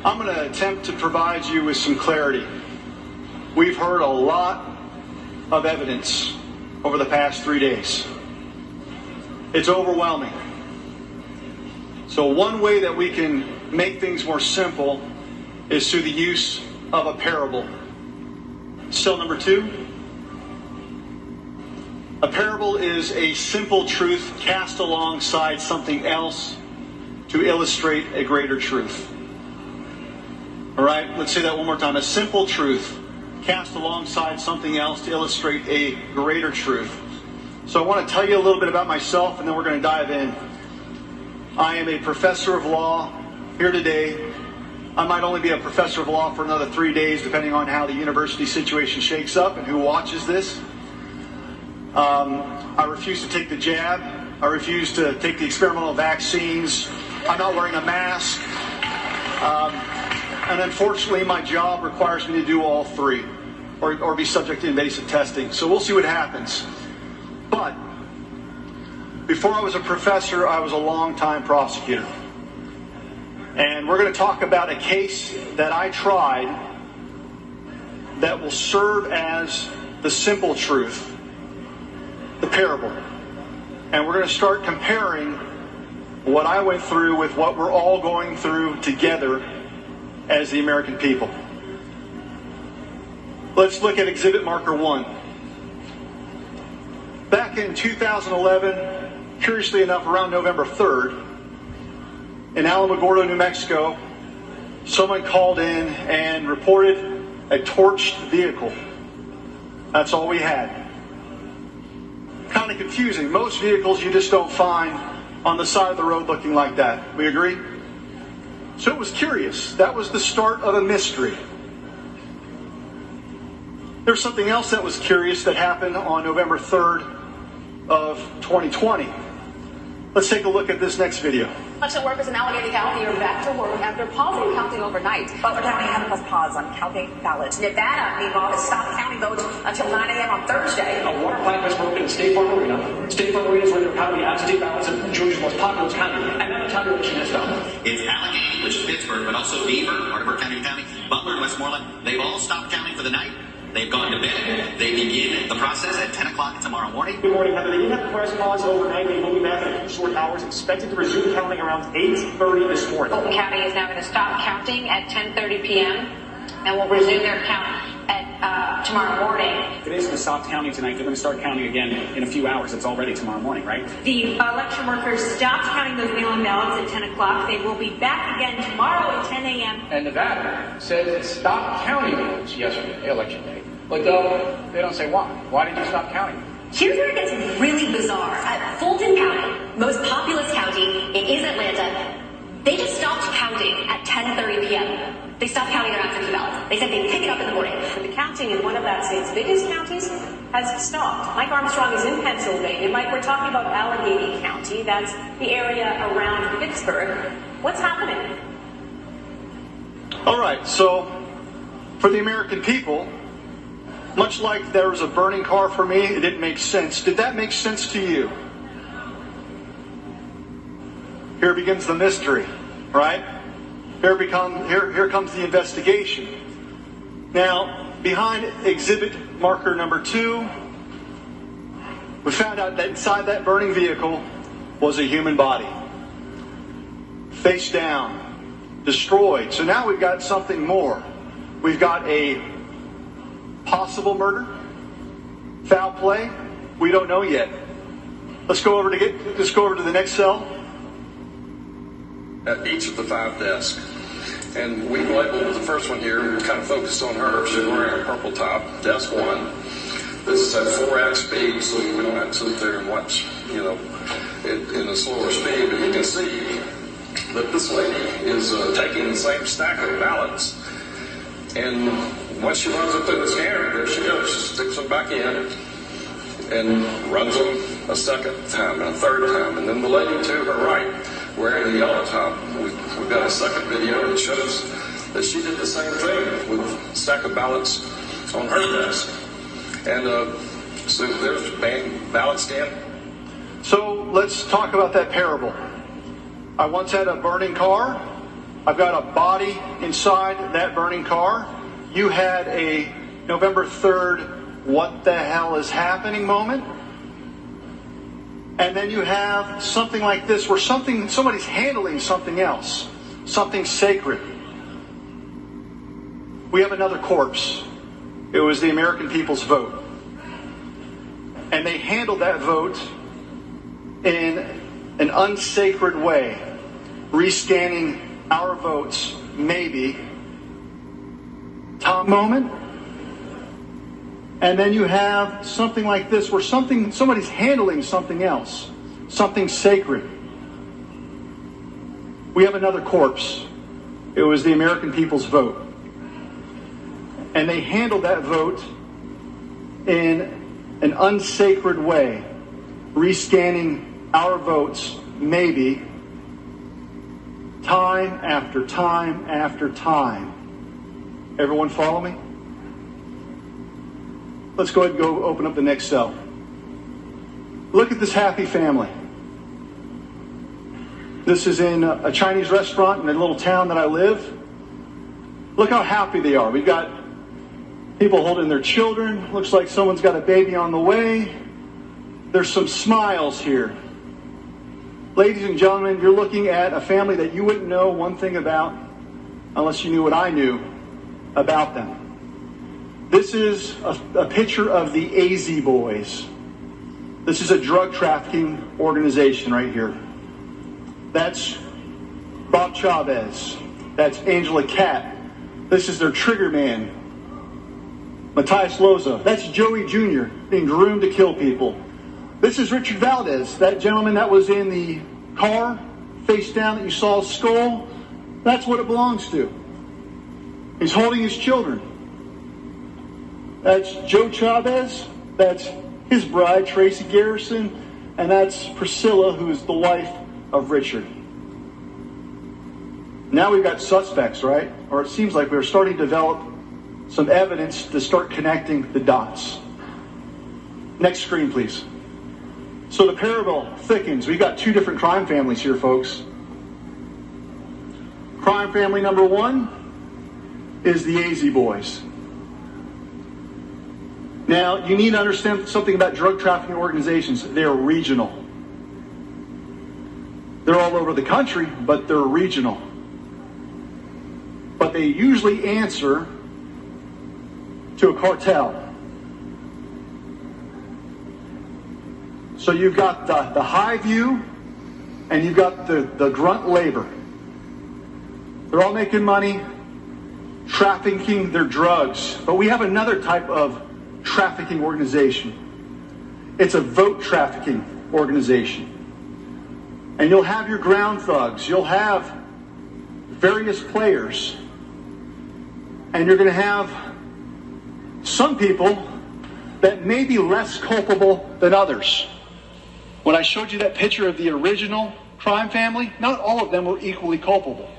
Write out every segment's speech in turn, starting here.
I'm going to attempt to provide you with some clarity. We've heard a lot of evidence over the past 3 days. It's overwhelming. So one way that we can make things more simple is through the use of a parable. Still number 2. A parable is a simple truth cast alongside something else to illustrate a greater truth. All right, let's say that one more time. A simple truth cast alongside something else to illustrate a greater truth. So I want to tell you a little bit about myself, and then we're going to dive in. I am a professor of law here today. I might only be a professor of law for another 3 days, depending on how the university situation shakes up and who watches this. I refuse to take the jab. I refuse to take the experimental vaccines. I'm not wearing a mask. And unfortunately, my job requires me to do all 3 or be subject to invasive testing. So we'll see what happens. But before I was a professor, I was a long-time prosecutor. And we're going to talk about a case that I tried that will serve as the simple truth, the parable. And we're going to start comparing what I went through with what we're all going through together as the American people. Let's look at exhibit marker 1. Back in 2011, curiously enough, around November 3rd, in Alamogordo, New Mexico, someone called in and reported a torched vehicle. That's all we had. Kind of confusing. Most vehicles you just don't find on the side of the road looking like that. We agree? So it was curious. That was the start of a mystery. There's something else that was curious that happened on November 3rd of 2020. Let's take a look at this next video. Election workers in Allegheny County are back to work after pausing counting overnight. Butler County had a pause on counting ballots. Nevada, meanwhile, has stopped counting votes until 9 a.m. on Thursday. A water pipe was broken in State Farm Arena. State Farm Arena is where they're counting absentee ballots in Georgia's most populous county. And now the county election is done. It's Allegheny, which is Pittsburgh, but also Beaver, part of our county, Butler and Westmoreland. They've all stopped counting for the night. They've gone to bed. They begin the process at 10 o'clock tomorrow morning. Good morning, Heather. They did have a press pause overnight. They will be back in a few short hours. Expected to resume counting around 8:30 this morning. Fulton County is now going to stop counting at 10:30 p.m. and will resume their count at tomorrow morning. Today's going to stop counting tonight. They're going to start counting again in a few hours. It's already tomorrow morning, right? The election workers stopped counting those mail-in ballots at 10 o'clock. They will be back again tomorrow at 10 a.m. And Nevada said it stopped counting votes yesterday, election day. But they don't say why. Why did you stop counting? Here's where it gets really bizarre. Fulton County, most populous county, it is Atlanta. They just stopped counting at 10:30 p.m. They stopped counting their absentee ballots. They said they'd pick it up in the morning. The counting in one of that state's biggest counties has stopped. Mike Armstrong is in Pennsylvania. Mike, we're talking about Allegheny County. That's the area around Pittsburgh. What's happening? All right, so for the American people, much like there was a burning car for me, it didn't make sense. Did that make sense to you? Here begins the mystery, right? Here comes the investigation. Now, behind exhibit marker number 2, we found out that inside that burning vehicle was a human body. Face down, destroyed. So now we've got something more. We've got a possible murder, foul play. We don't know yet. Let's go over to the next cell. At each of the 5 desks. And we labeled the first one here, we kind of focused on her. She's wearing a purple top, desk 1. This is at 4x speed, so we don't have to sit there and watch, it in a slower speed. But you can see that this lady is taking the same stack of ballots. And once she runs up to the scanner, there she goes. She sticks them back in and runs them a second time and a third time. And then the lady to her right, wearing the yellow top, we've got a second video that shows that she did the same thing with a stack of ballots on her desk. And so there's ballot scan. So let's talk about that parable. I once had a burning car. I've got a body inside that burning car. You had a November 3rd, what the hell is happening moment. And then you have something like this where somebody's handling something else, something sacred. We have another corpse. It was the American people's vote. And they handled that vote in an unsacred way, rescanning our votes, maybe. Tom moment. And then you have something like this where somebody's handling something else, something sacred. We have another corpse. It was the American people's vote. And they handled that vote in an unsacred way, rescanning our votes, maybe, time after time after time. Everyone follow me? Let's go ahead and go open up the next cell. Look at this happy family. This is in a Chinese restaurant in a little town that I live. Look how happy they are. We've got people holding their children. Looks like someone's got a baby on the way. There's some smiles here. Ladies and gentlemen, you're looking at a family that you wouldn't know one thing about unless you knew what I knew about them. This is a picture of the AZ Boys. This is a drug trafficking organization right here. That's Bob Chavez. That's Angela Catt. This is their trigger man, Matthias Loza. That's Joey Jr. being groomed to kill people. This is Richard Valdez, that gentleman that was in the car, face down, that you saw his skull. That's what it belongs to. He's holding his children. That's Joe Chavez. That's his bride, Tracy Garrison. And that's Priscilla, who is the wife of Richard. Now we've got suspects, right? Or it seems like we're starting to develop some evidence to start connecting the dots. Next screen, please. So the parable thickens. We've got two different crime families here, folks. Crime family number one is the AZ Boys. Now, you need to understand something about drug trafficking organizations. They're regional. They're all over the country, but they're regional. But they usually answer to a cartel. So you've got the high view, and you've got the grunt labor. They're all making money, trafficking their drugs. But we have another type of trafficking organization. It's a vote trafficking organization. And you'll have your ground thugs. You'll have various players. And you're going to have some people that may be less culpable than others. When I showed you that picture of the original crime family, not all of them were equally culpable.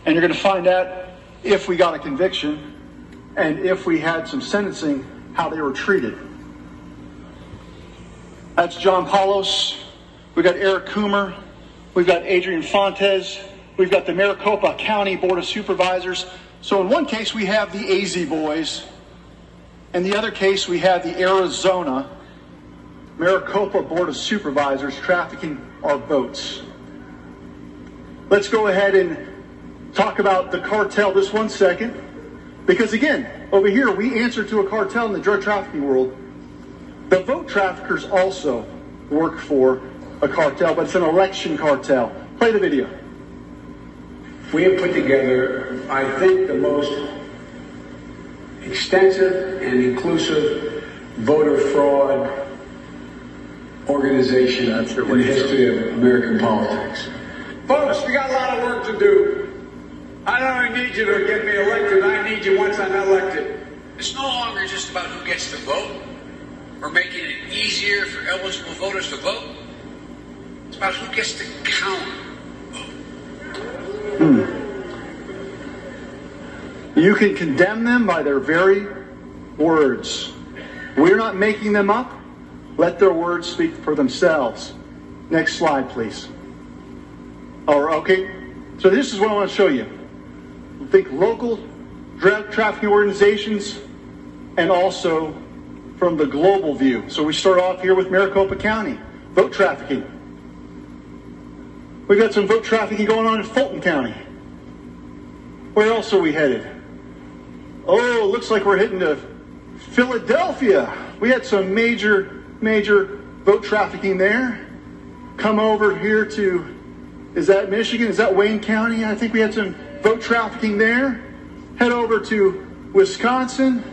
And you're going to find out if we got a conviction and if we had some sentencing, how they were treated. That's John Paulos. We've got Eric Coomer. We've got Adrian Fontes. We've got the Maricopa County Board of Supervisors. So in one case, we have the AZ Boys. In the other case, we have the Arizona Maricopa Board of Supervisors trafficking our votes. Let's go ahead and talk about the cartel just 1 second. Because again, over here, we answer to a cartel in the drug trafficking world. The vote traffickers also work for a cartel, but it's an election cartel. Play the video. We have put together, I think, the most extensive and inclusive voter fraud organization in the history of American politics. Folks, we got a lot of work to do. I don't only need you to get me elected, I need you once I'm elected. It's no longer just about who gets to vote or making it easier for eligible voters to vote. It's about who gets to count. You can condemn them by their very words. We're not making them up. Let their words speak for themselves. Next slide, please. Okay. So this is what I want to show you. Think local drug trafficking organizations and also from the global view. So we start off here with Maricopa County, vote trafficking. We've got some vote trafficking going on in Fulton County. Where else are we headed? Oh, it looks like we're heading to Philadelphia. We had some major vote trafficking there. Come over here to, is that Michigan? Is that Wayne County? I think we had some vote trafficking there. Head over to Wisconsin,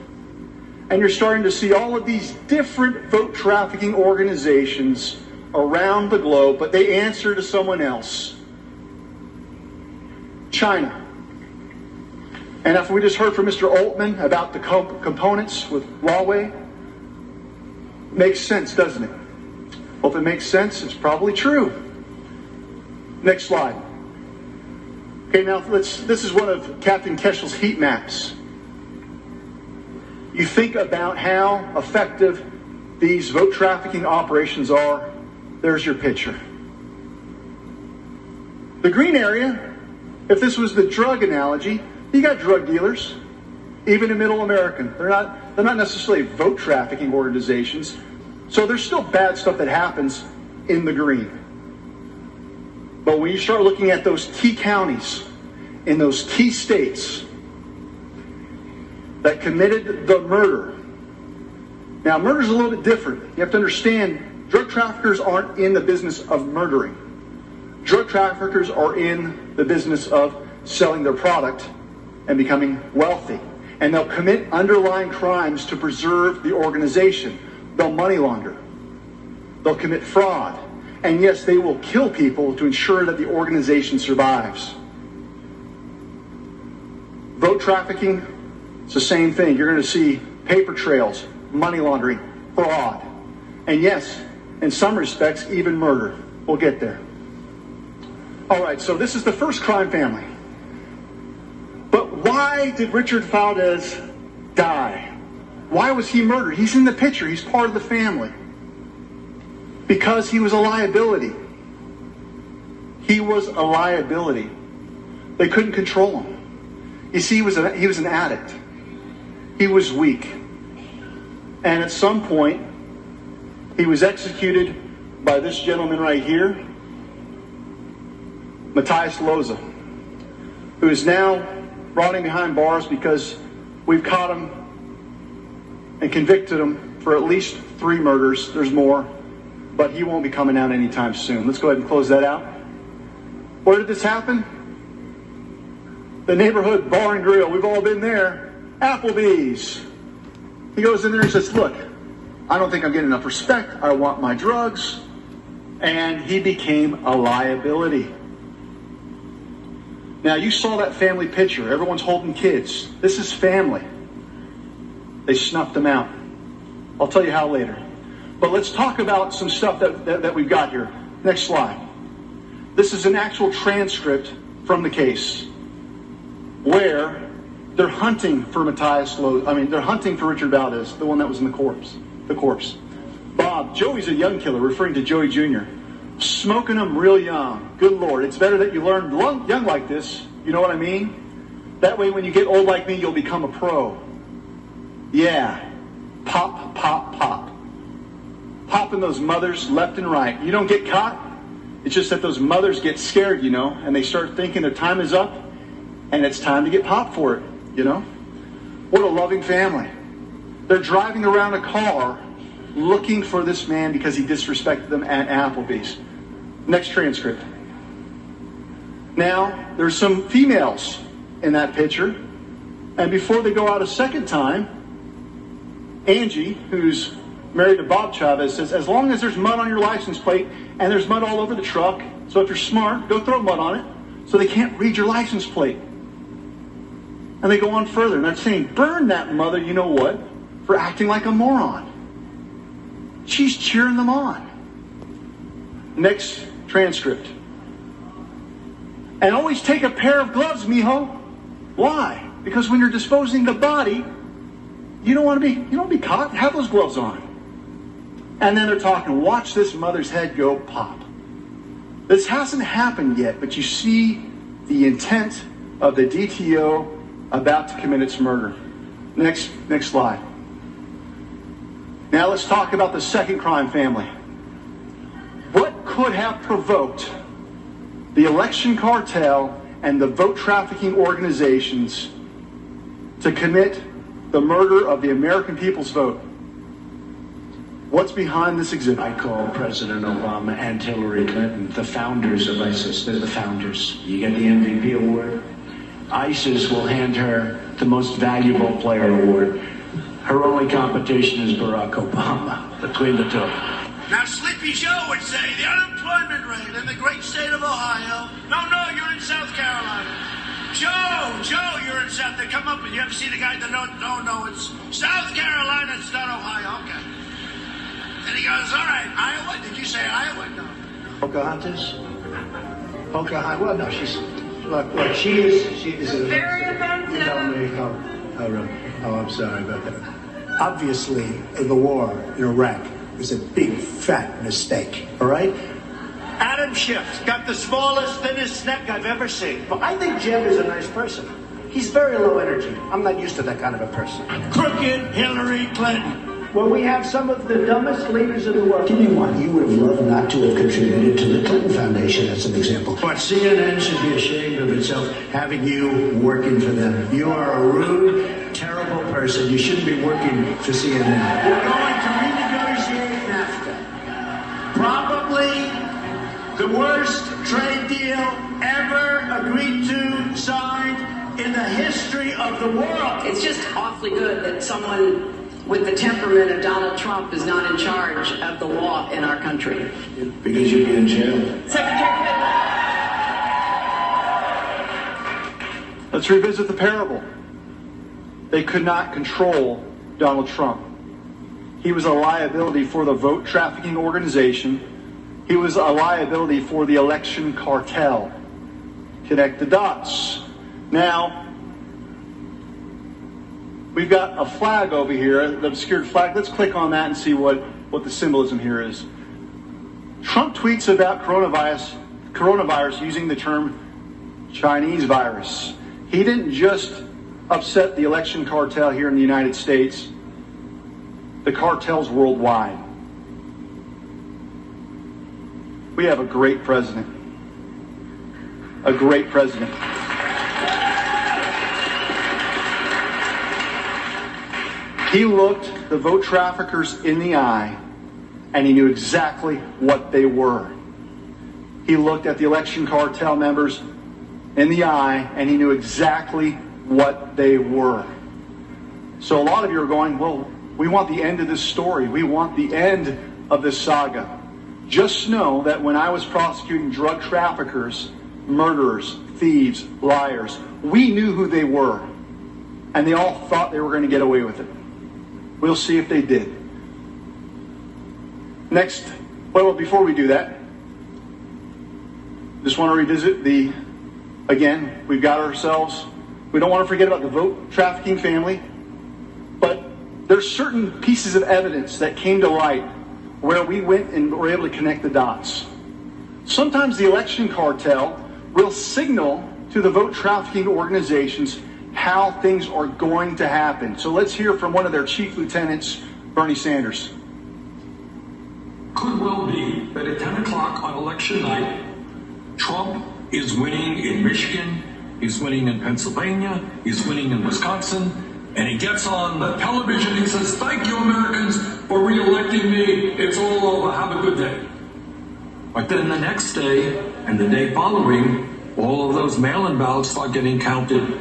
and you're starting to see all of these different vote trafficking organizations around the globe, but they answer to someone else. China. And after we just heard from Mr. Altman about the components with Huawei, makes sense, doesn't it? Well, if it makes sense, it's probably true. Next slide. Okay, now this is one of Captain Keshel's heat maps. You think about how effective these vote trafficking operations are. There's your picture. The green area, if this was the drug analogy, you got drug dealers, even in Middle America. They're not necessarily vote trafficking organizations. So there's still bad stuff that happens in the green. But when you start looking at those key counties in those key states that committed the murder. Now, murder's a little bit different. You have to understand, drug traffickers aren't in the business of murdering. Drug traffickers are in the business of selling their product and becoming wealthy. And they'll commit underlying crimes to preserve the organization. They'll money launder. They'll commit fraud. And yes, they will kill people to ensure that the organization survives. Vote trafficking, it's the same thing. You're going to see paper trails, money laundering, fraud. And yes, in some respects, even murder. We'll get there. All right, so this is the first crime family. But why did Richard Valdez die? Why was he murdered? He's in the picture. He's part of the family. Because he was a liability. He was a liability. They couldn't control him. You see, he was an addict. He was weak. And at some point, he was executed by this gentleman right here, Matthias Loza, who is now rotting behind bars because we've caught him and convicted him for at least 3 murders. There's more, but he won't be coming out anytime soon. Let's go ahead and close that out. Where did this happen? The neighborhood bar and grill. We've all been there. Applebee's. He goes in there and says, look, I don't think I'm getting enough respect. I want my drugs. And he became a liability. Now, you saw that family picture. Everyone's holding kids. This is family. They snuffed them out. I'll tell you how later. But let's talk about some stuff that we've got here. Next slide. This is an actual transcript from the case where they're hunting for they're hunting for Richard Valdez, the one that was in the corpse. Bob, Joey's a young killer, referring to Joey Jr. Smoking them real young. Good Lord, it's better that you learn young like this. You know what I mean? That way when you get old like me, you'll become a pro. Yeah. Pop, pop, pop. Popping those mothers left and right. You don't get caught. It's just that those mothers get scared, and they start thinking their time is up and it's time to get popped for it, What a loving family. They're driving around a car looking for this man because he disrespected them at Applebee's. Next transcript. Now, there's some females in that picture. And before they go out a second time, Angie, who's married to Bob Chavez, says, as long as there's mud on your license plate and there's mud all over the truck, so if you're smart, go throw mud on it so they can't read your license plate. And they go on further, and they're saying, burn that mother, you know what, for acting like a moron. She's cheering them on. Next transcript. And always take a pair of gloves, mijo. Why? Because when you're disposing the body, you don't want to be caught. Have those gloves on. And then they're talking, watch this mother's head go pop. This hasn't happened yet, but you see the intent of the DTO about to commit its murder. Next slide. Now let's talk about the second crime family. What could have provoked the election cartel and the vote trafficking organizations to commit the murder of the American people's vote? What's behind this exhibit? I call President Obama and Hillary Clinton the founders of ISIS. They're the founders. You get the MVP award. ISIS will hand her the most valuable player award. Her only competition is Barack Obama, between the two. Now, Sleepy Joe would say the unemployment rate in the great state of Ohio. No, you're in South Carolina. Joe, you're in South. They come up and you ever see the guy that no, it's South Carolina. It's not Ohio. Okay. And he goes, all right, Iowa. Did you say Iowa? No. Pocahontas? Pocahontas? Well, no, she's look. She is Very offensive. I'm sorry about that. Obviously, the war in Iraq was a big, fat mistake, all right? Adam Schiff got the smallest, thinnest neck I've ever seen. But I think Jeb is a nice person. He's very low energy. I'm not used to that kind of a person. Crooked Hillary Clinton. Well, we have some of the dumbest leaders in the world. Give me one. You would have loved not to have contributed to the Clinton Foundation, as an example. But CNN should be ashamed of itself having you working for them. You are a rude, terrible person. You shouldn't be working for CNN. We're going to renegotiate NAFTA. Probably the worst trade deal ever agreed to, signed in the history of the world. It's just awfully good that someone with the temperament of Donald Trump is not in charge of the law in our country. Because you'd be in jail. Secretary Let's revisit the parable. They could not control Donald Trump. He was a liability for the vote trafficking organization. He was a liability for the election cartel. Connect the dots. Now, we've got a flag over here, an obscured flag. Let's click on that and see what the symbolism here is. Trump tweets about coronavirus using the term Chinese virus. He didn't just upset the election cartel here in the United States, the cartels worldwide. We have a great president. A great president. He looked the vote traffickers in the eye, and he knew exactly what they were. He looked at the election cartel members in the eye, and he knew exactly what they were. So a lot of you are going, well, we want the end of this story. We want the end of this saga. Just know that when I was prosecuting drug traffickers, murderers, thieves, liars, we knew who they were, and they all thought they were going to get away with it. We'll see if they did. Next, well, before we do that, just want to revisit again, we've got ourselves, we don't want to forget about the vote trafficking family, but there's certain pieces of evidence that came to light where we went and were able to connect the dots. Sometimes the election cartel will signal to the vote trafficking organizations how things are going to happen. So let's hear from one of their chief lieutenants, Bernie Sanders. Could well be that at 10 o'clock on election night, Trump is winning in Michigan, he's winning in Pennsylvania, he's winning in Wisconsin, and he gets on the television, he says, "Thank you, Americans, for re-electing me. It's all over. Have a good day." But then the next day and the day following, all of those mail-in ballots start getting counted,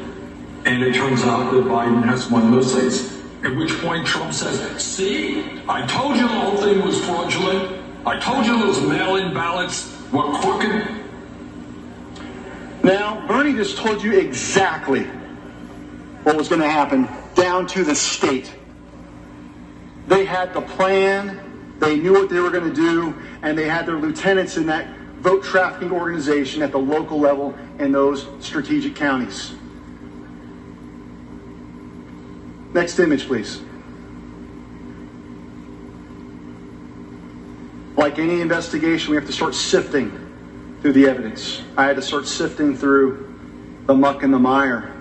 and it turns out that Biden has won those states. At which point Trump says, "See, I told you the whole thing was fraudulent. I told you those mail-in ballots were crooked." Now, Bernie just told you exactly what was going to happen, down to the state. They had the plan, they knew what they were going to do, and they had their lieutenants in that vote trafficking organization at the local level in those strategic counties. Next image, please. Like any investigation, we have to start sifting through the evidence. I had to start sifting through the muck and the mire.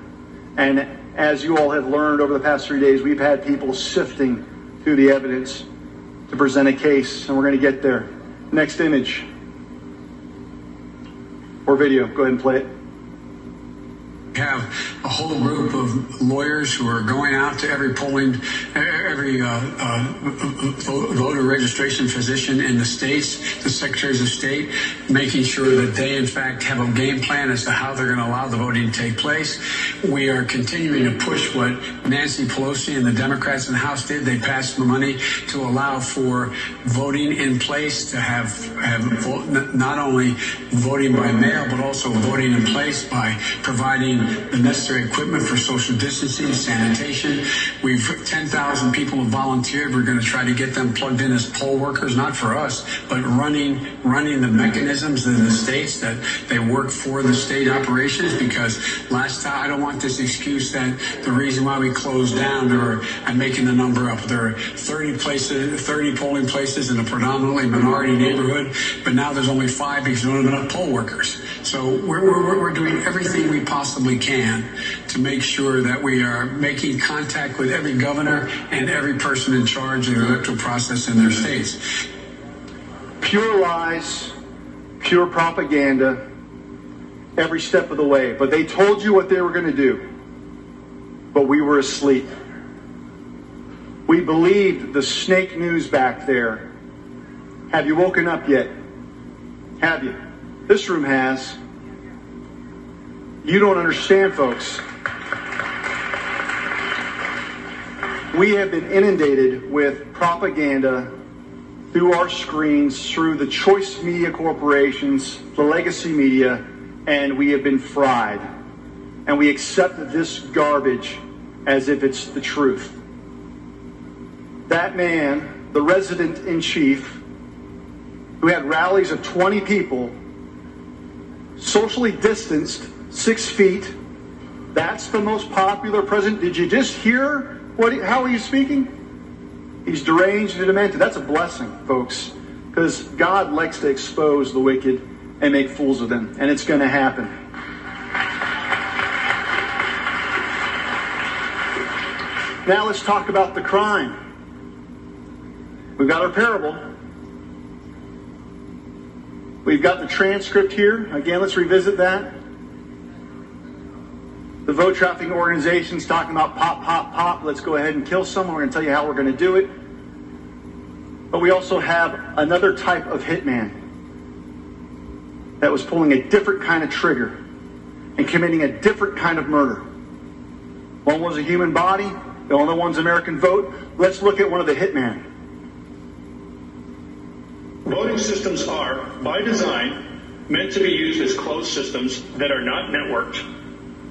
And as you all have learned over the past 3 days, we've had people sifting through the evidence to present a case, and we're going to get there. Next image. Or video. Go ahead and play it. Have a whole group of lawyers who are going out to every voter registration physician in the states, the secretaries of state, making sure that they in fact have a game plan as to how they're going to allow the voting to take place. We are continuing to push what Nancy Pelosi and the Democrats in the House did. They passed the money to allow for voting in place, to have not only voting by mail, but also voting in place by providing the necessary equipment for social distancing, sanitation. 10,000 people have volunteered. We're going to try to get them plugged in as poll workers, not for us, but running the mechanisms in the states that they work for the state operations. Because last time, I don't want this excuse that the reason why we closed down, I'm making the number up, there are 30 polling places in a predominantly minority neighborhood, but now there's only 5 because we don't have enough poll workers. So we're doing everything we possibly can to make sure that we are making contact with every governor and every person in charge of the electoral process in their states. Pure lies, pure propaganda, every step of the way. But they told you what they were going to do. But we were asleep. We believed the snake news back there. Have you woken up yet? Have you? This room has. You don't understand, folks. We have been inundated with propaganda through our screens, through the choice media corporations, the legacy media, and we have been fried. And we accept this garbage as if it's the truth. That man, the resident-in-chief, who had rallies of 20 people, socially distanced, 6 feet. That's the most popular president. Did you just hear how he's speaking? He's deranged and demented. That's a blessing, folks, because God likes to expose the wicked and make fools of them, and it's going to happen. Now let's talk about the crime. We've got our parable. We've got the transcript here. Again, let's revisit that. The vote trafficking organization's talking about pop, pop, pop. Let's go ahead and kill someone. We're going to tell you how we're going to do it. But we also have another type of hitman that was pulling a different kind of trigger and committing a different kind of murder. One was a human body. The other one's American vote. Let's look at one of the hitmen. Voting systems are, by design, meant to be used as closed systems that are not networked,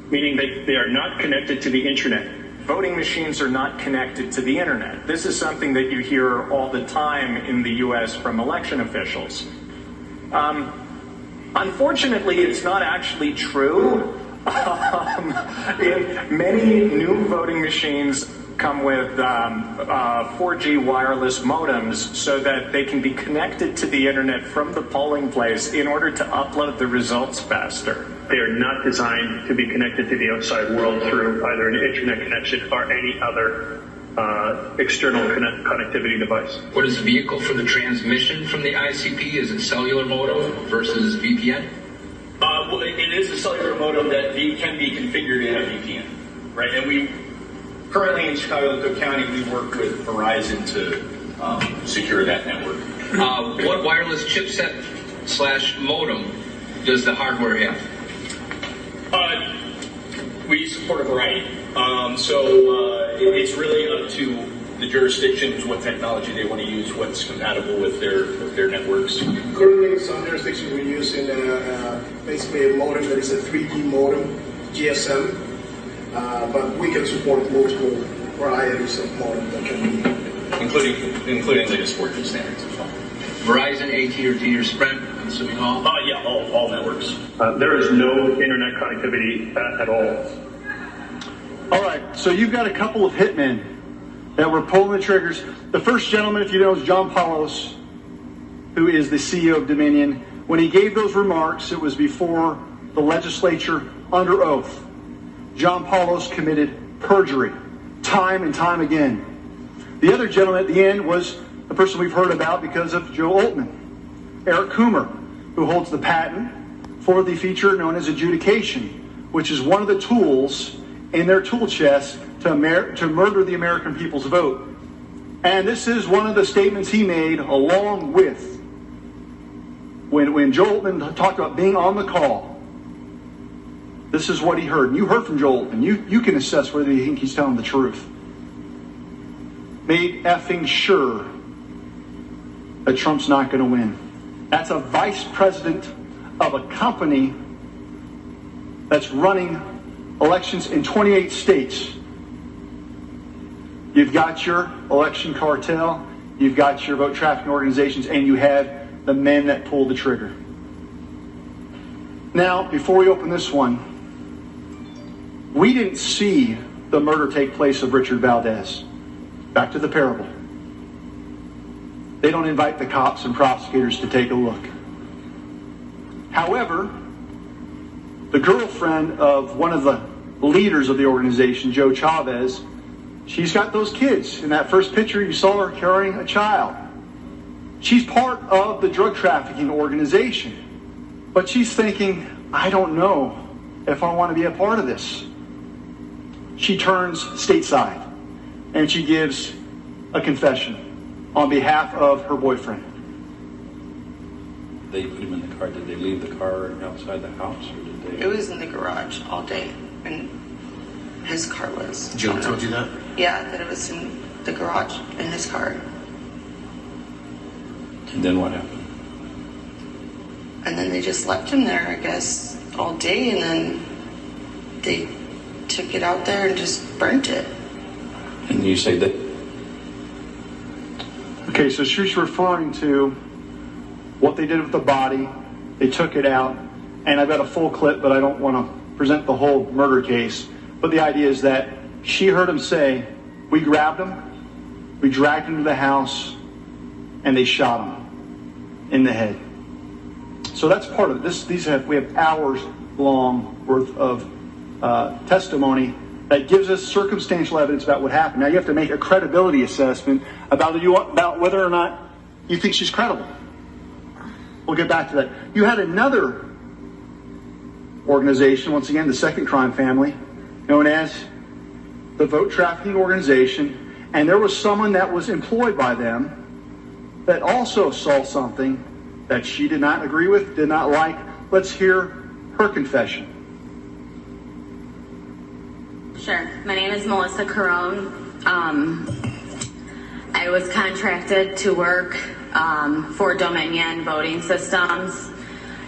meaning they are not connected to the internet. Voting machines are not connected to the internet. This is something that you hear all the time in the U.S. from election officials. Unfortunately, it's not actually true. Many new voting machines come with 4G wireless modems so that they can be connected to the internet from the polling place in order to upload the results faster. They are not designed to be connected to the outside world through either an internet connection or any other external connectivity device. What is the vehicle for the transmission from the ICP? Is it cellular modem versus VPN? Well, it is a cellular modem that can be configured in a VPN, right? And we currently in Chicago County, we work with Verizon to secure that network. What wireless chipset / modem does the hardware have? We support a variety. It's really up to the jurisdictions what technology they want to use, what's compatible with their networks. Currently, some jurisdictions we're using basically a modem that is a 3G modem, GSM, but we can support multiple varieties of modem that can be, including latest 4G standards as well. Verizon, AT&T, or Sprint, I'm assuming all? Yeah, all networks. There is no internet connectivity at all. All right, so you've got a couple of hitmen that were pulling the triggers. The first gentleman, if you know, is John Paulos, who is the CEO of Dominion. When he gave those remarks, it was before the legislature under oath. John Paulos committed perjury time and time again. The other gentleman at the end was the person we've heard about because of Joe Oltmann, Eric Coomer, who holds the patent for the feature known as adjudication, which is one of the tools in their tool chest to murder the American people's vote. And this is one of the statements he made along with when Joe Oltmann talked about being on the call. This is what he heard. And you heard from Joe Oltmann. You can assess whether you think he's telling the truth. Made effing sure that Trump's not going to win. That's a vice president of a company that's running elections in 28 states. You've got your election cartel, you've got your vote trafficking organizations, and you have the men that pulled the trigger. Now, before we open this one, we didn't see the murder take place of Richard Valdez. Back to the parable. They don't invite the cops and prosecutors to take a look. However, the girlfriend of one of the leaders of the organization, Joe Chavez, she's got those kids. In that first picture, you saw her carrying a child. She's part of the drug trafficking organization. But she's thinking, I don't know if I want to be a part of this. She turns stateside and she gives a confession on behalf of her boyfriend. They put him in the car. Did they leave the car outside the house, or did they? It was in the garage all day, and his car was. Joe told you that? Yeah, that it was in the garage in his car. And then what happened? And then they just left him there, I guess, all day, and then they took it out there and just burnt it. And you say that? Okay, so she's referring to what they did with the body. They took it out, and I've got a full clip, but I don't want to present the whole murder case. But the idea is that she heard him say, we grabbed him, we dragged him to the house, and they shot him in the head. So that's part of it. We have hours long worth of testimony that gives us circumstantial evidence about what happened. Now you have to make a credibility assessment about whether or not you think she's credible. We'll get back to that. You had another organization, once again, the second crime family, known as the Vote Trafficking Organization, and there was someone that was employed by them that also saw something that she did not agree with, did not like. Let's hear her confession. Sure. My name is Melissa Carone. I was contracted to work for Dominion Voting Systems.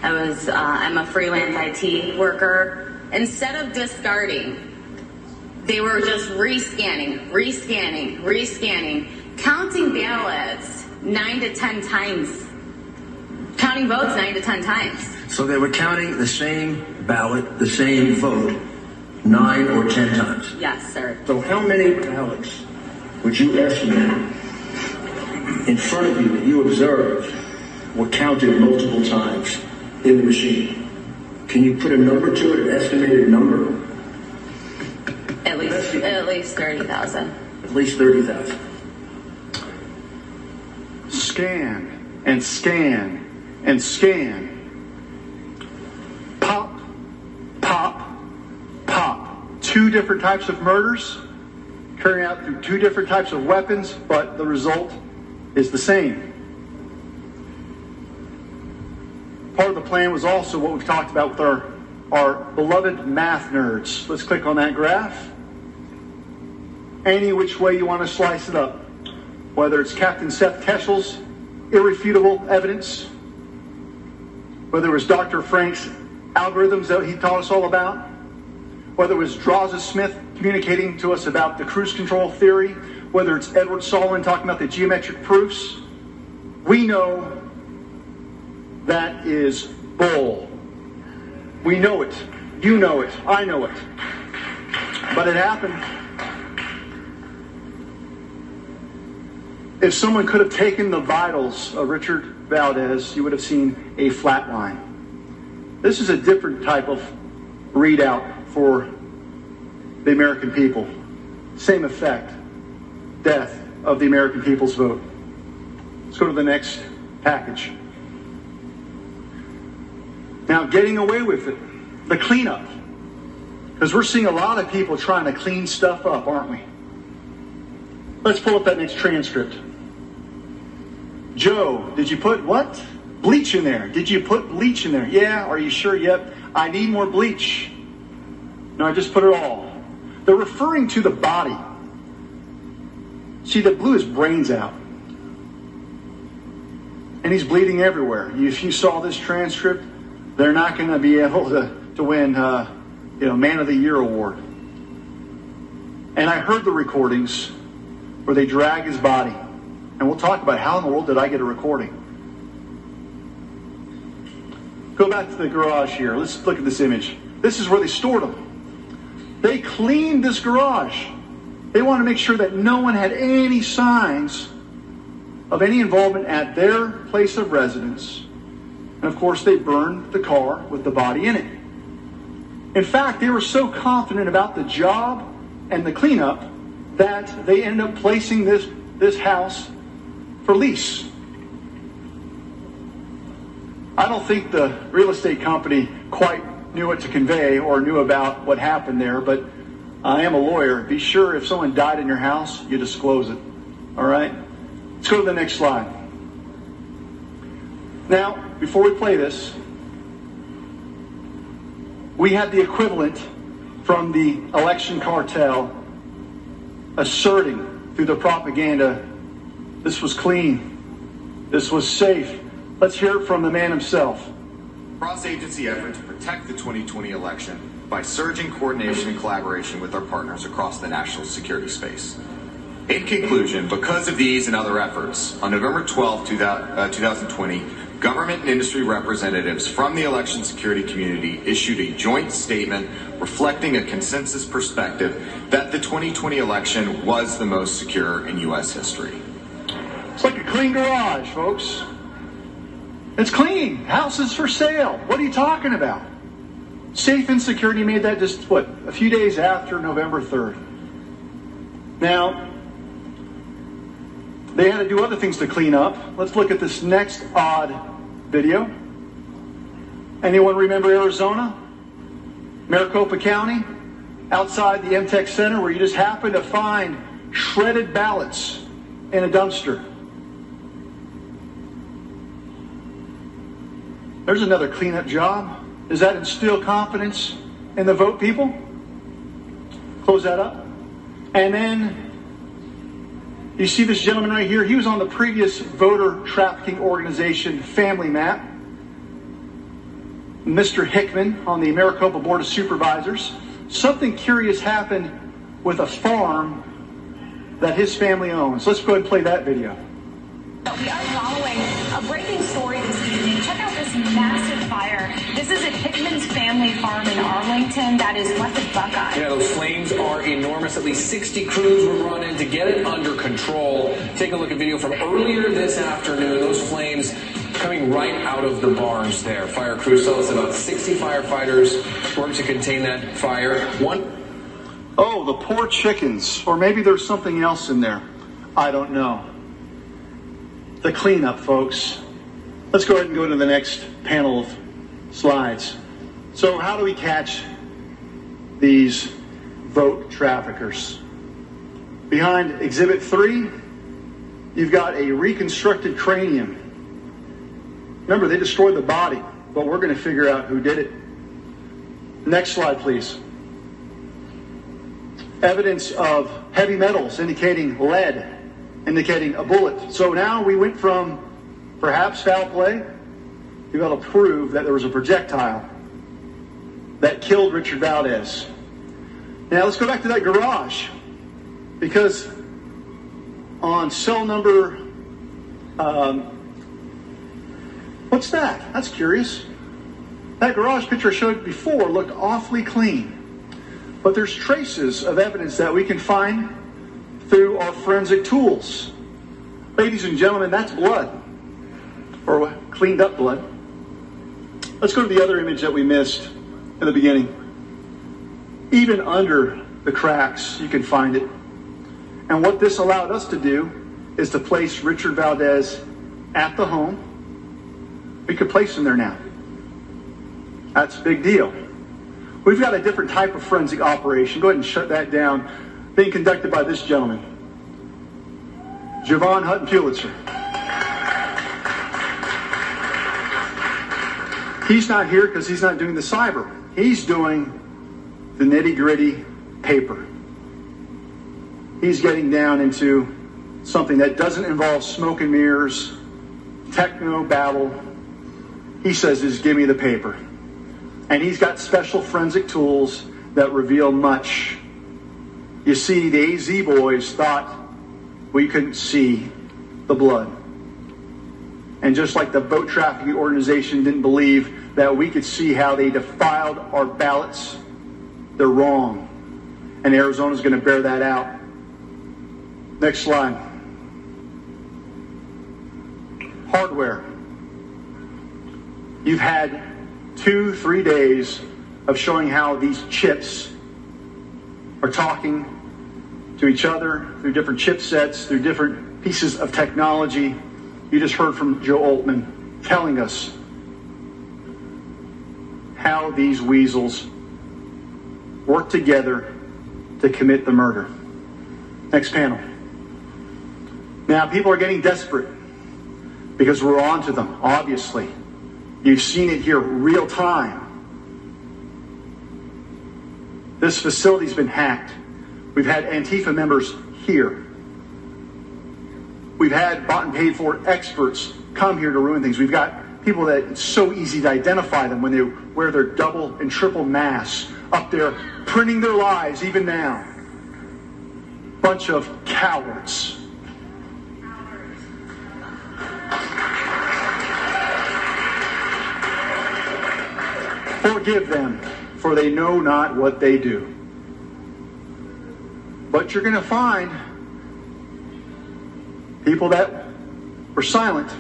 I'm a freelance IT worker. Instead of discarding, they were just rescanning, counting ballots 9 to 10 times. Counting votes 9 to 10 times. So they were counting the same ballot, the same vote, 9 or 10 times? Yes, sir. So how many ballots would you estimate in front of you that you observed were counted multiple times in the machine? Can you put a number to it, an estimated number? At least 30,000. At least 30,000. Scan and scan and scan. Pop, pop, pop. 2 different types of murders, carrying out through 2 different types of weapons, but the result is the same. Part of the plan was also what we've talked about with our beloved math nerds. Let's click on that graph. Any which way you want to slice it up. Whether it's Captain Seth Keshel's irrefutable evidence, whether it was Dr. Frank's algorithms that he taught us all about, whether it was Draza Smith communicating to us about the cruise control theory, whether it's Edward Solomon talking about the geometric proofs, we know that is bull. We know it. You know it. I know it. But it happened. If someone could have taken the vitals of Richard Valdez, you would have seen a flat line. This is a different type of readout for the American people. Same effect. Death of the American people's vote. Let's go to the next package. Now, getting away with it. The cleanup. Because we're seeing a lot of people trying to clean stuff up, aren't we? Let's pull up that next transcript. Joe, did you put what? Bleach in there. Did you put bleach in there? Yeah, are you sure? Yep. I need more bleach. No, I just put it all. They're referring to the body. See, they blew his brains out. And he's bleeding everywhere. If you saw this transcript, they're not going to be able to win Man of the Year award. And I heard the recordings where they drag his body. And we'll talk about how in the world did I get a recording. Go back to the garage here. Let's look at this image. This is where they stored them. They cleaned this garage. They wanted to make sure that no one had any signs of any involvement at their place of residence. And of course, they burned the car with the body in it. In fact, they were so confident about the job and the cleanup that they ended up placing this house for lease. I don't think the real estate company quite knew what to convey or knew about what happened there, but I am a lawyer. Be sure if someone died in your house, you disclose it. All right? Let's go to the next slide. Now, before we play this, we had the equivalent from the election cartel asserting through the propaganda, this was clean, this was safe. Let's hear it from the man himself. Cross-agency effort to protect the 2020 election by surging coordination and collaboration with our partners across the national security space. In conclusion, because of these and other efforts, on November 12, 2020, government and industry representatives from the election security community issued a joint statement reflecting a consensus perspective that the 2020 election was the most secure in U.S. history. It's like a clean garage, folks. It's clean. Houses for sale. What are you talking about? Safe and Security made that just, a few days after November 3rd. Now, they had to do other things to clean up. Let's look at this next odd video. Anyone remember Arizona? Maricopa County? Outside the MTech Center, where you just happen to find shredded ballots in a dumpster. There's another cleanup job. Does that instill confidence in the vote, people? Close that up. And then you see this gentleman right here. He was on the previous voter trafficking organization family map. Mr. Hickman on the Maricopa Board of Supervisors. Something curious happened with a farm that his family owns. Let's go ahead and play that video. We are following a breaking story this evening. Check out this massive fire. This is at Hickman's family farm in Arlington that is west of Buckeye. Yeah, those flames are enormous. At least 60 crews were brought in to get it under control. Take a look at video from earlier this afternoon. Those flames coming right out of the barns there. Fire crews tell us about 60 firefighters worked to contain that fire. Oh, the poor chickens. Or maybe there's something else in there. I don't know. The cleanup, folks. Let's go ahead and go to the next panel of slides. So how do we catch these vote traffickers? Behind Exhibit 3, you've got a reconstructed cranium. Remember, they destroyed the body, but we're going to figure out who did it. Next slide, please. Evidence of heavy metals indicating lead, indicating a bullet. So now we went from perhaps foul play to be able to prove that there was a projectile that killed Richard Valdez. Now let's go back to that garage, because on cell number, what's that? That's curious. That garage picture I showed before looked awfully clean. But there's traces of evidence that we can find through our forensic tools. Ladies and gentlemen, that's blood, or cleaned up blood. Let's go to the other image that we missed in the beginning. Even under the cracks, you can find it. And what this allowed us to do is to place Richard Valdez at the home. We could place him there now. That's a big deal. We've got a different type of forensic operation. Go ahead and shut that down. Being conducted by this gentleman, Javon Hutton Pulitzer. He's not here because he's not doing the cyber. He's doing the nitty-gritty paper. He's getting down into something that doesn't involve smoke and mirrors, techno babble. He says, just give me the paper. And he's got special forensic tools that reveal much. You see, the AZ boys thought we couldn't see the blood. And just like the boat trafficking organization didn't believe that we could see how they defiled our ballots, they're wrong. And Arizona's going to bear that out. Next slide. Hardware. You've had 2-3 days of showing how these chips are talking to each other through different chipsets, through different pieces of technology. You just heard from Joe Altman telling us how these weasels work together to commit the murder. Next panel. Now, people are getting desperate because we're on to them, obviously. You've seen it here real time. This facility's been hacked. We've had Antifa members here. We've had bought and paid for experts come here to ruin things. We've got people that it's so easy to identify them when they wear their double and triple masks up there, printing their lies even now. Bunch of cowards. Forgive them, for they know not what they do. But you're going to find people that were silent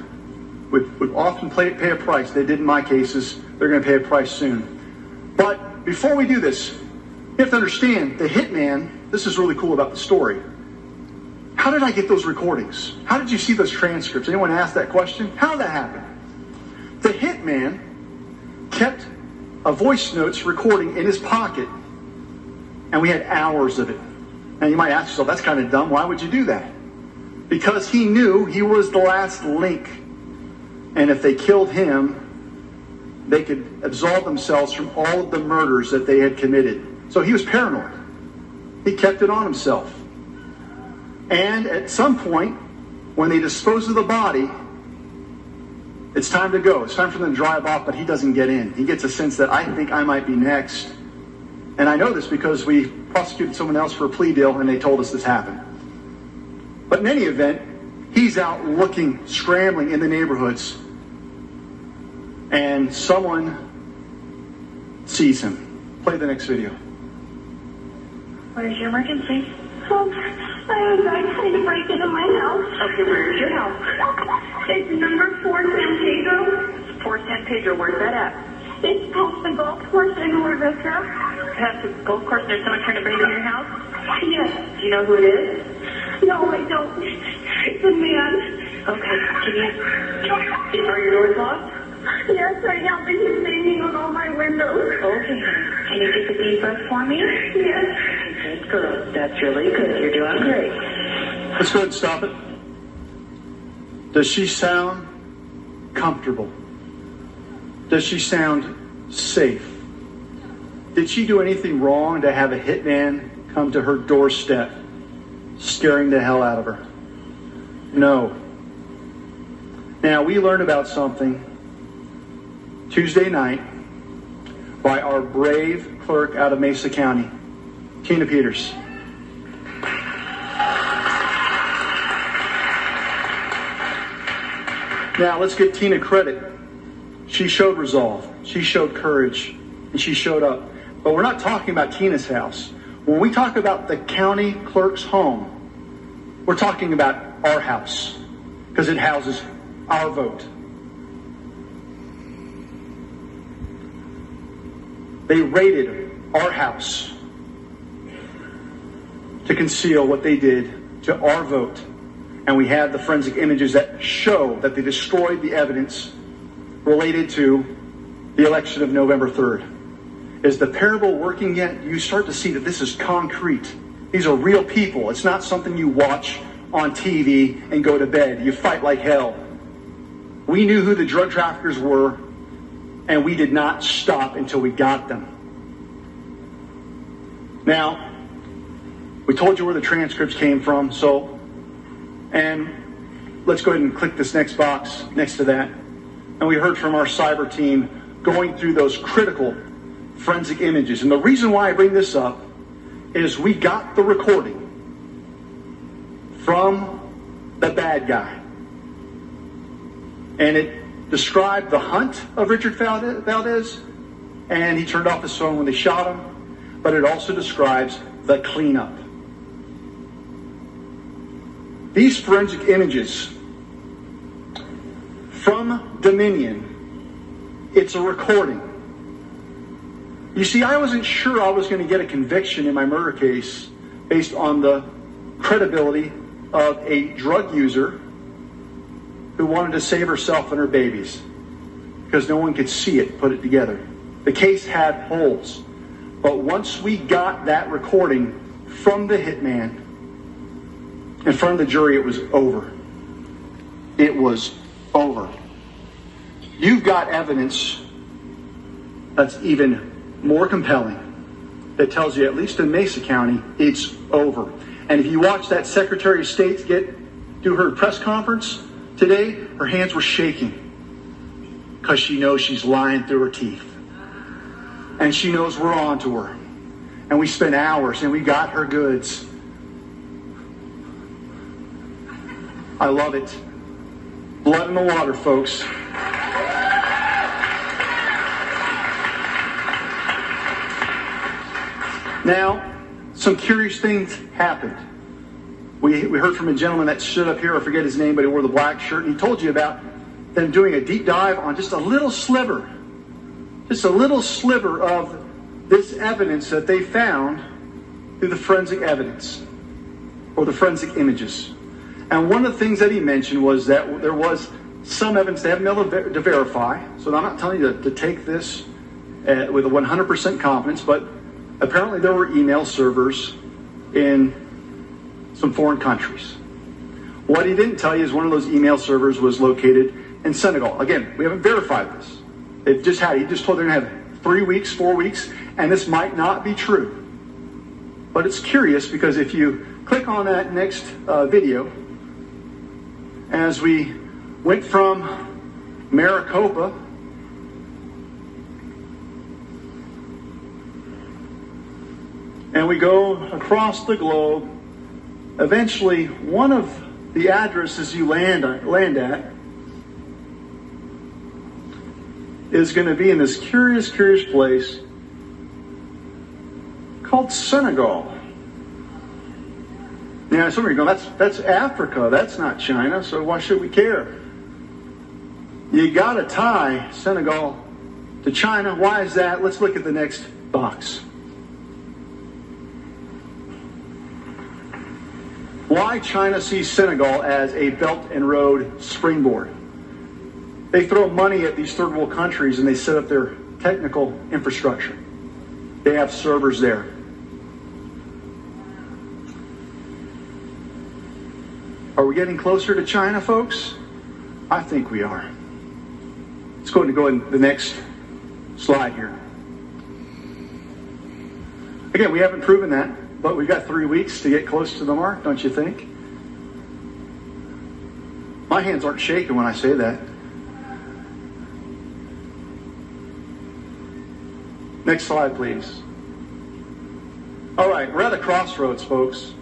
would often pay a price. They did in my cases. They're going to pay a price soon. But before we do this, you have to understand the hitman, this is really cool about the story. How did I get those recordings? How did you see those transcripts? Anyone ask that question? How did that happen? The hitman kept a voice notes recording in his pocket, and we had hours of it. Now you might ask yourself, that's kind of dumb. Why would you do that? Because he knew he was the last link, and if they killed him, they could absolve themselves from all of the murders that they had committed. So he was paranoid. He kept it on himself. And at some point, when they dispose of the body, it's time to go. It's time for them to drive off, but he doesn't get in. He gets a sense that I think I might be next. And I know this because we prosecuted someone else for a plea deal, and they told us this happened. But in any event, he's out looking, scrambling in the neighborhoods, and someone sees him. Play the next video. What is your emergency? I tried to break into my house. Okay, where is your house? It's number 4 San Pedro. 4 San Pedro, where's that at? It's past the golf course in Maricopa. Past the golf course, there's someone trying to break into your house? Yes. Do you know who it is? No, I don't. It's a man. Okay, are your doors locked? Yes, I am, but he's banging on all my windows. Okay. Can you take a deep breath for me? Yes. Good girl. That's really good. You're doing great. Let's go ahead and stop it. Does she sound comfortable? Does she sound safe? Did she do anything wrong to have a hitman come to her doorstep, scaring the hell out of her? No. Now, we learned about something Tuesday night by our brave clerk out of Mesa County, Tina Peters. Now, let's give Tina credit. She showed resolve. She showed courage. And she showed up. But we're not talking about Tina's house. When we talk about the county clerk's home, we're talking about our house. Because it houses our vote. They raided our house. to conceal what they did to our vote. And we have the forensic images that show that they destroyed the evidence related to the election of November 3rd. Is the parable working yet? You start to see that this is concrete. These are real people. It's not something you watch on TV and go to bed. You fight like hell. We knew who the drug traffickers were, and we did not stop until we got them. Now, we told you where the transcripts came from, and let's go ahead and click this next box next to that. And we heard from our cyber team going through those critical forensic images. And the reason why I bring this up is we got the recording from the bad guy. And it described the hunt of Richard Valdez, and he turned off his phone when they shot him, but it also describes the cleanup. These forensic images from Dominion, it's a recording. You see, I wasn't sure I was going to get a conviction in my murder case based on the credibility of a drug user who wanted to save herself and her babies because no one could see it, put it together. The case had holes. But once we got that recording from the hitman in front of the jury, it was over. It was over. You've got evidence that's even more compelling that tells you, at least in Mesa County, it's over. And if you watch that Secretary of State do her press conference today, her hands were shaking because she knows she's lying through her teeth. And she knows we're on to her. And we spent hours and we got her goods. I love it. Blood in the water, folks. Now, some curious things happened. We heard from a gentleman that stood up here, I forget his name, but he wore the black shirt, and he told you about them doing a deep dive on just a little sliver of this evidence that they found through the forensic evidence or the forensic images. And one of the things that he mentioned was that there was some evidence they haven't been able to verify. So I'm not telling you to take this with a 100% confidence, but apparently there were email servers in some foreign countries. What he didn't tell you is one of those email servers was located in Senegal. Again, we haven't verified this. He just told they're going to have 3 weeks, 4 weeks, and this might not be true. But it's curious because if you click on that next video, as we went from Maricopa and we go across the globe, eventually one of the addresses you land at is going to be in this curious place called Senegal. Now, some of you are going, that's Africa, that's not China, so why should we care? You got to tie Senegal to China. Why is that? Let's look at the next box. Why China sees Senegal as a Belt and Road springboard. They throw money at these third world countries and they set up their technical infrastructure. They have servers there. Are we getting closer to China, folks? I think we are. Let's go in the next slide here. Again, we haven't proven that, but we've got 3 weeks to get close to the mark, don't you think? My hands aren't shaking when I say that. Next slide, please. All right, we're at a crossroads, folks.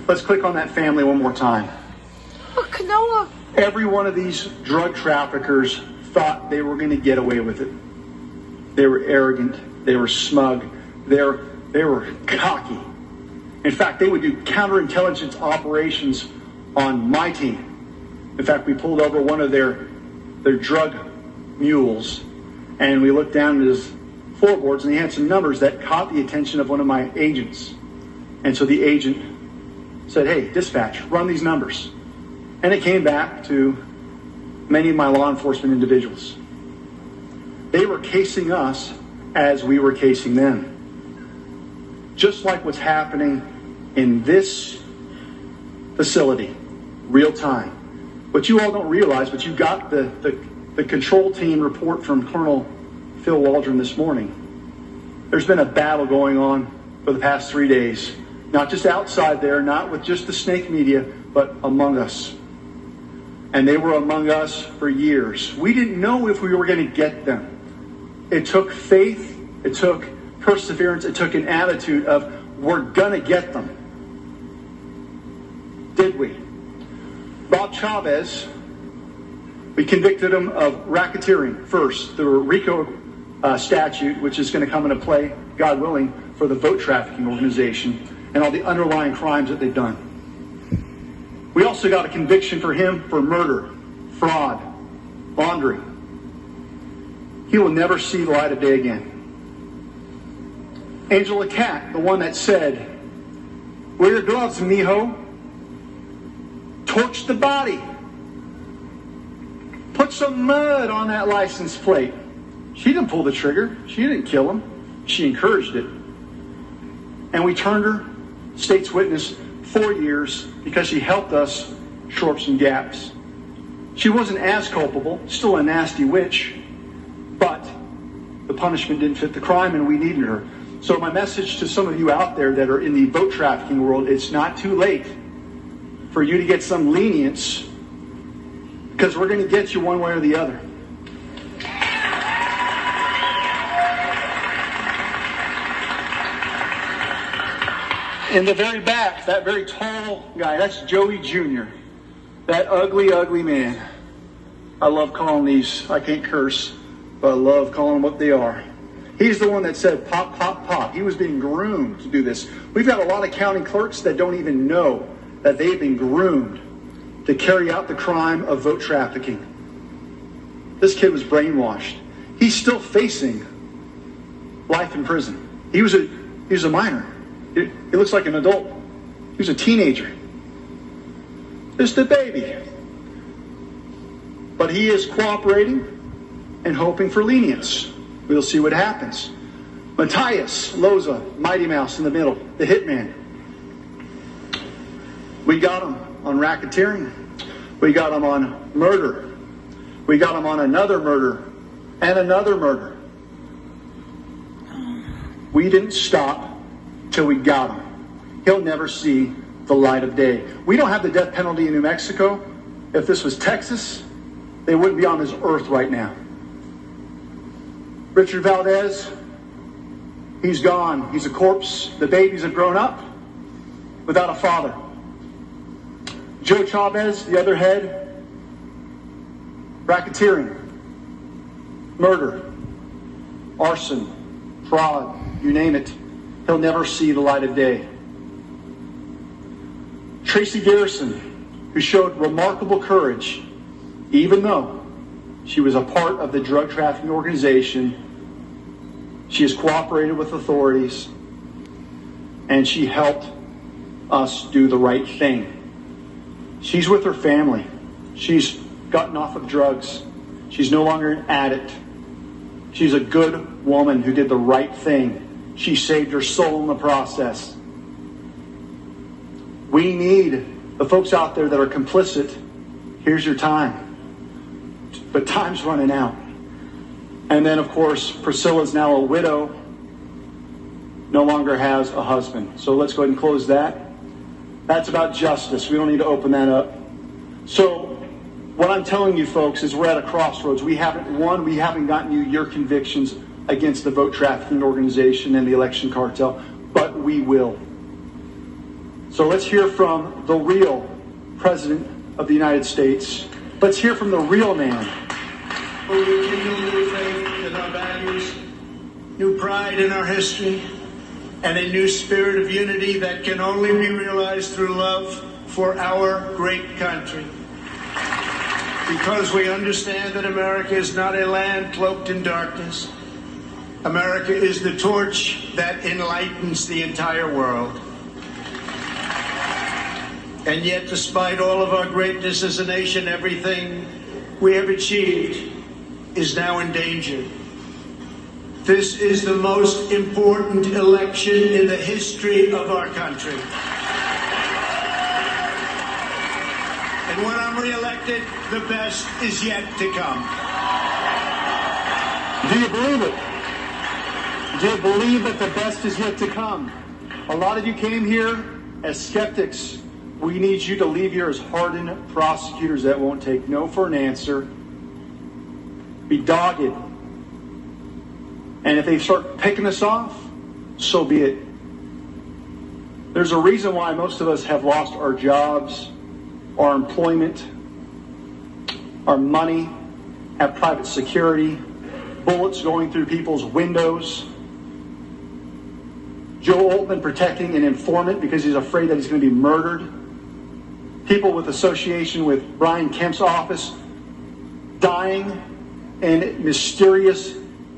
Let's click on that family one more time. Look, Noah. Every one of these drug traffickers thought they were going to get away with it. They were arrogant. They were smug. They were cocky. In fact, they would do counterintelligence operations on my team. In fact, we pulled over one of their drug mules, and we looked down at his floorboards, and he had some numbers that caught the attention of one of my agents. And so the agent said, hey, dispatch, run these numbers. And it came back to many of my law enforcement individuals. They were casing us as we were casing them. Just like what's happening in this facility, real time. What you all don't realize, but you got the control team report from Colonel Phil Waldron this morning. There's been a battle going on for the past 3 days. Not just outside there, not with just the snake media, but among us. And they were among us for years. We didn't know if we were going to get them. It took faith, it took perseverance, it took an attitude of, we're going to get them. Did we? Bob Chavez, we convicted him of racketeering first, the RICO statute, which is going to come into play, God willing, for the vote trafficking organization and all the underlying crimes that they've done. We also got a conviction for him for murder, fraud, laundering. He will never see the light of day again. Angela Cat, the one that said, wear your gloves, mijo. Torch the body. Put some mud on that license plate. She didn't pull the trigger. She didn't kill him. She encouraged it. And we turned her state's witness 4 years because she helped us shore up some gaps. She wasn't as culpable, still a nasty witch, but the punishment didn't fit the crime and we needed her. So my message to some of you out there that are in the boat trafficking world, it's not too late for you to get some lenience, because we're going to get you one way or the other. In the very back, that very tall guy, that's Joey Jr. That ugly, ugly man. I love calling these, I can't curse, but I love calling them what they are. He's the one that said pop, pop, pop. He was being groomed to do this. We've got a lot of county clerks that don't even know that they've been groomed to carry out the crime of vote trafficking. This kid was brainwashed. He's still facing life in prison. He was a minor. He looks like an adult. He was a teenager. Just a baby. But he is cooperating and hoping for lenience. We'll see what happens. Matthias Loza, Mighty Mouse in the middle, the hitman. We got him on racketeering. We got him on murder. We got him on another murder and another murder. We didn't stop till we got him. He'll never see the light of day. We don't have the death penalty in New Mexico. If this was Texas, they wouldn't be on this earth right now. Richard Valdez, he's gone. He's a corpse. The babies have grown up without a father. Joe Chavez, the other head, racketeering, murder, arson, fraud, you name it. He'll never see the light of day. Tracy Garrison, who showed remarkable courage, even though she was a part of the drug trafficking organization. She has cooperated with authorities, and she helped us do the right thing. She's with her family. She's gotten off of drugs. She's no longer an addict. She's a good woman who did the right thing. She saved her soul in the process. We need the folks out there that are complicit. Here's your time. But time's running out. And then, of course, Priscilla's now a widow, no longer has a husband. So let's go ahead and close that. That's about justice. We don't need to open that up. So what I'm telling you, folks, is we're at a crossroads. We haven't won. We haven't gotten you your convictions against the vote trafficking organization and the election cartel, but we will. So let's hear from the real President of the United States. Let's hear from the real man. We rekindle new faith in our values, new pride in our history, and a new spirit of unity that can only be realized through love for our great country. Because we understand that America is not a land cloaked in darkness. America is the torch that enlightens the entire world. And yet, despite all of our greatness as a nation, everything we have achieved is now in danger. This is the most important election in the history of our country. And when I'm reelected, the best is yet to come. Do you believe it? Do you believe that the best is yet to come? A lot of you came here as skeptics. We need you to leave here as hardened prosecutors that won't take no for an answer. Be dogged. And if they start picking us off, so be it. There's a reason why most of us have lost our jobs, our employment, our money, have private security, bullets going through people's windows, Joe Altman protecting an informant because he's afraid that he's going to be murdered, people with association with Brian Kemp's office dying in mysterious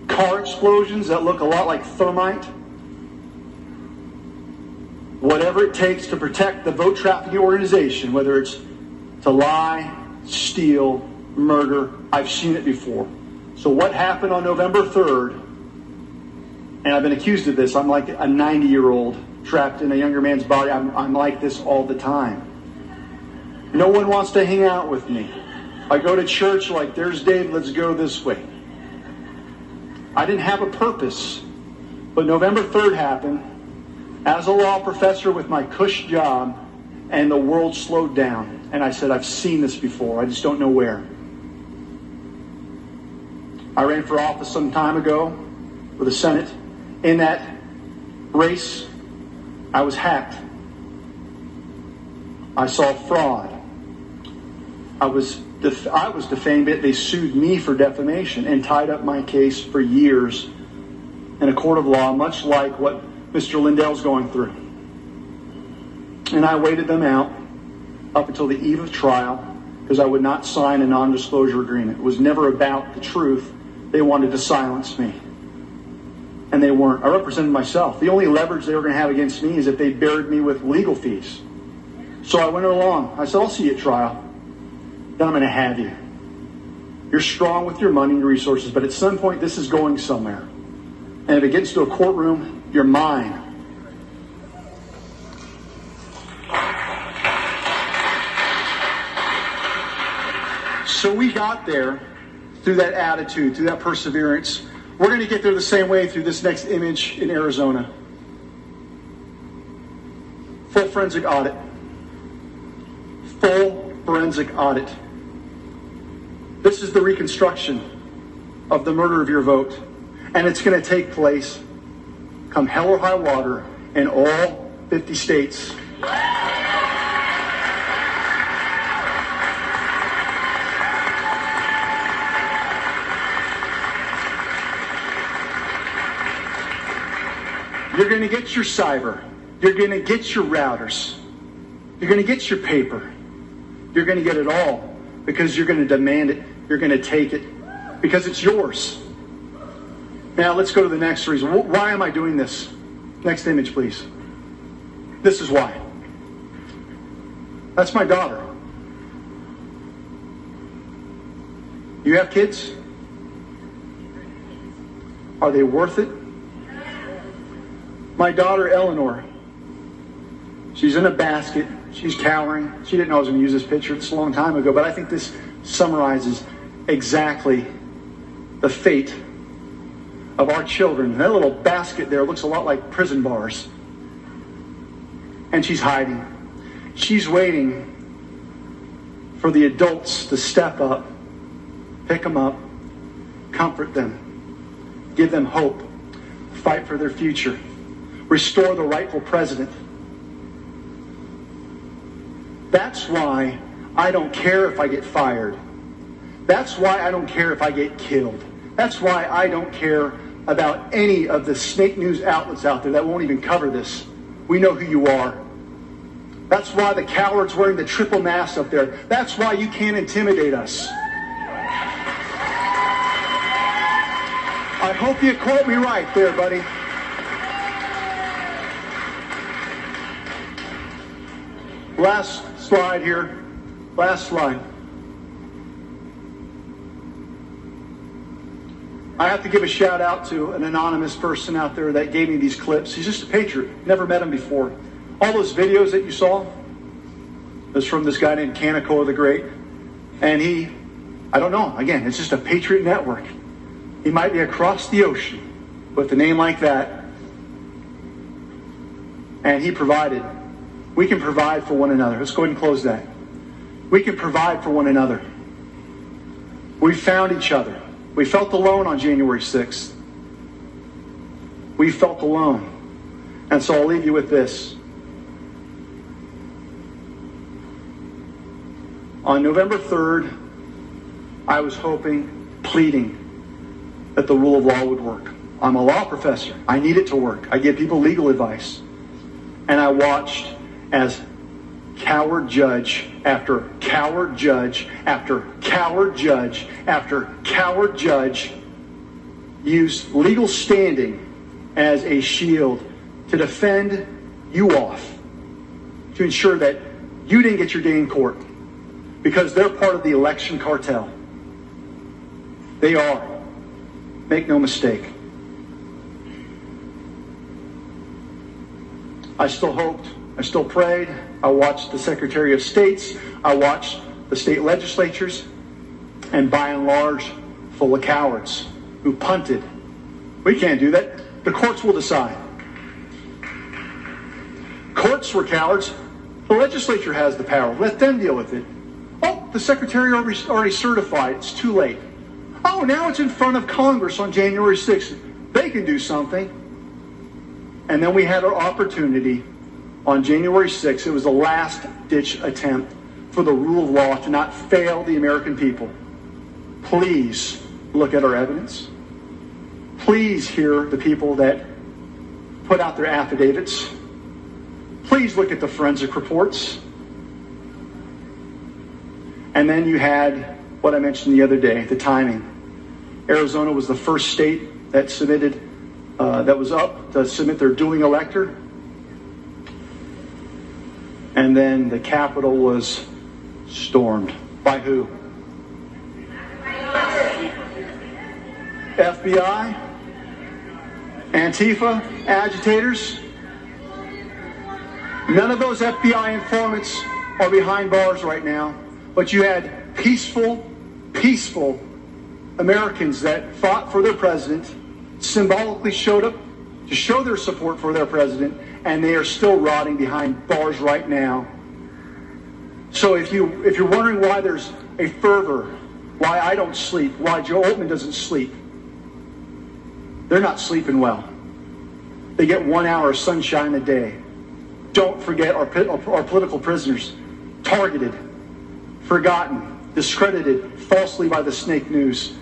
car explosions that look a lot like thermite. Whatever it takes to protect the vote trafficking organization, whether it's to lie, steal, murder, I've seen it before. So what happened on November 3rd, and I've been accused of this, I'm like a 90-year-old trapped in a younger man's body. I'm like this all the time. No one wants to hang out with me. I go to church like, there's Dave, let's go this way. I didn't have a purpose, but November 3rd happened as a law professor with my cush job, and the world slowed down. And I said, I've seen this before, I just don't know where. I ran for office some time ago for the Senate. In that race, I was hacked. I saw fraud. I was defamed. They sued me for defamation and tied up my case for years in a court of law, much like what Mr. Lindell's going through. And I waited them out up until the eve of trial because I would not sign a non-disclosure agreement. It was never about the truth. They wanted to silence me. And they weren't. I represented myself. The only leverage they were going to have against me is if they buried me with legal fees. So I went along. I said, I'll see you at trial. Then I'm going to have you. You're strong with your money and your resources, but at some point this is going somewhere. And if it gets to a courtroom, you're mine. So we got there through that attitude, through that perseverance. We're going to get there the same way through this next image in Arizona. Full forensic audit. Full forensic audit. This is the reconstruction of the murder of your vote. And it's going to take place, come hell or high water, in all 50 states. You're going to get your cyber. You're going to get your routers. You're going to get your paper. You're going to get it all because you're going to demand it. You're going to take it because it's yours. Now let's go to the next reason. Why am I doing this? Next image, please. This is why. That's my daughter. You have kids? Are they worth it? My daughter, Eleanor, she's in a basket. She's cowering. She didn't know I was going to use this picture. It's a long time ago, but I think this summarizes exactly the fate of our children. That little basket there looks a lot like prison bars. And she's hiding. She's waiting for the adults to step up, pick them up, comfort them, give them hope, fight for their future, restore the rightful president. That's why I don't care if I get fired. That's why I don't care if I get killed. That's why I don't care about any of the snake news outlets out there that won't even cover this. We know who you are. That's why the cowards wearing the triple mask up there. That's why you can't intimidate us. I hope you quote me right there, buddy. Last slide here. Last slide. I have to give a shout out to an anonymous person out there that gave me these clips. He's just a patriot. Never met him before. All those videos that you saw was from this guy named Kaneko the Great. And he, I don't know, again, it's just a patriot network. He might be across the ocean with a name like that. And he provided. We can provide for one another. Let's go ahead and close that. We can provide for one another. We found each other. We felt alone on January 6th. We felt alone. And so I'll leave you with this. On November 3rd, I was hoping, pleading, that the rule of law would work. I'm a law professor. I need it to work. I give people legal advice. And I watched as coward judge after coward judge after coward judge after coward judge used legal standing as a shield to defend you off, to ensure that you didn't get your day in court, because they're part of the election cartel. They are. Make no mistake. I still hoped, I still prayed. I watched the Secretary of States. I watched the state legislatures, and by and large, full of cowards who punted. We can't do that. The courts will decide. Courts were cowards. The legislature has the power. Let them deal with it. Oh, the Secretary already certified. It's too late. Oh, now it's in front of Congress on January 6th. They can do something. And then we had our opportunity on January 6th. It was the last-ditch attempt for the rule of law to not fail the American people. Please look at our evidence. Please hear the people that put out their affidavits. Please look at the forensic reports. And then you had what I mentioned the other day, the timing. Arizona was the first state that submitted, that was up to submit their dueling elector. And then the Capitol was stormed. By who? FBI? Antifa? Agitators? None of those FBI informants are behind bars right now. But you had peaceful Americans that fought for their president, symbolically showed up to show their support for their president, and they are still rotting behind bars right now. So if you're wondering why there's a fervor, why I don't sleep, why Joe Altman doesn't sleep, they're not sleeping well. They get 1 hour of sunshine a day. Don't forget our political prisoners, targeted, forgotten, discredited falsely by the snake news.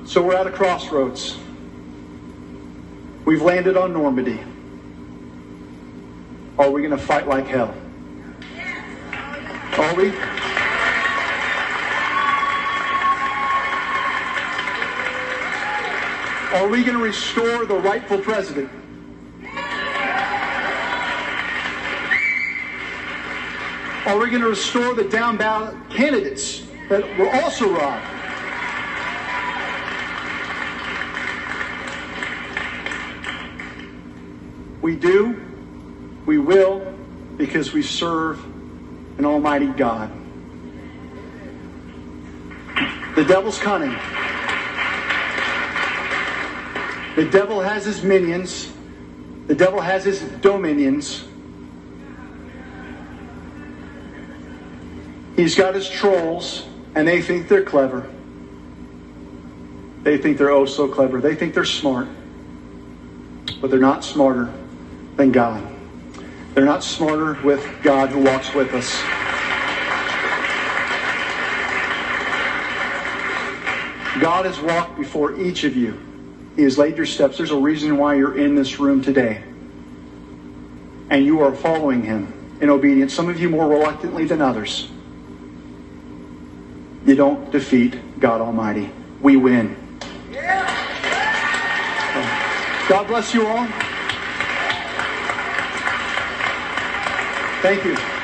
So we're at a crossroads. We've landed on Normandy. Are we going to fight like hell? Are we? Are we going to restore the rightful president? Are we going to restore the down ballot candidates that were also robbed? We do, we will, because we serve an almighty God. The devil's cunning. The devil has his minions. The devil has his dominions. He's got his trolls, and they think they're clever. They think they're oh so clever. They think they're smart. But they're not smarter than God. They're not smarter with God who walks with us. God has walked before each of you. He has laid your steps. There's a reason why you're in this room today. And you are following him in obedience. Some of you more reluctantly than others. You don't defeat God Almighty. We win. God bless you all. Thank you.